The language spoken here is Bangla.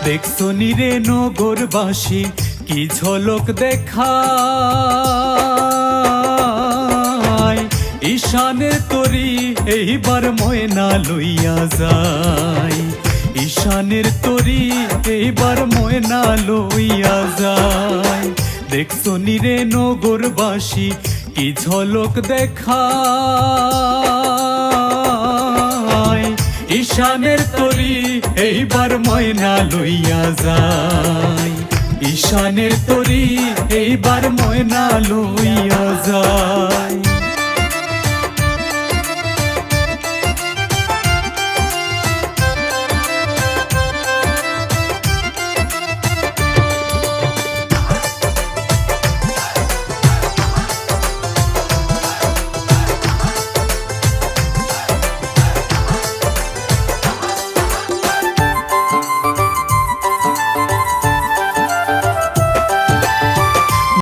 দেখছো নিরে নগরবাসী কি ঝলক দেখায়, ঈশানের তরি এইবার ময়না লইয়া যায়, ঈশানের তরি এইবার ময়না লইয়া যায়। দেখছো নিরে নগরবাসী কি ঝলক দেখায়, ঈশানের তরি এইবার ময়না লইয়া যায়, ঈশানের তরি এইবার ময়না লইয়া যায়।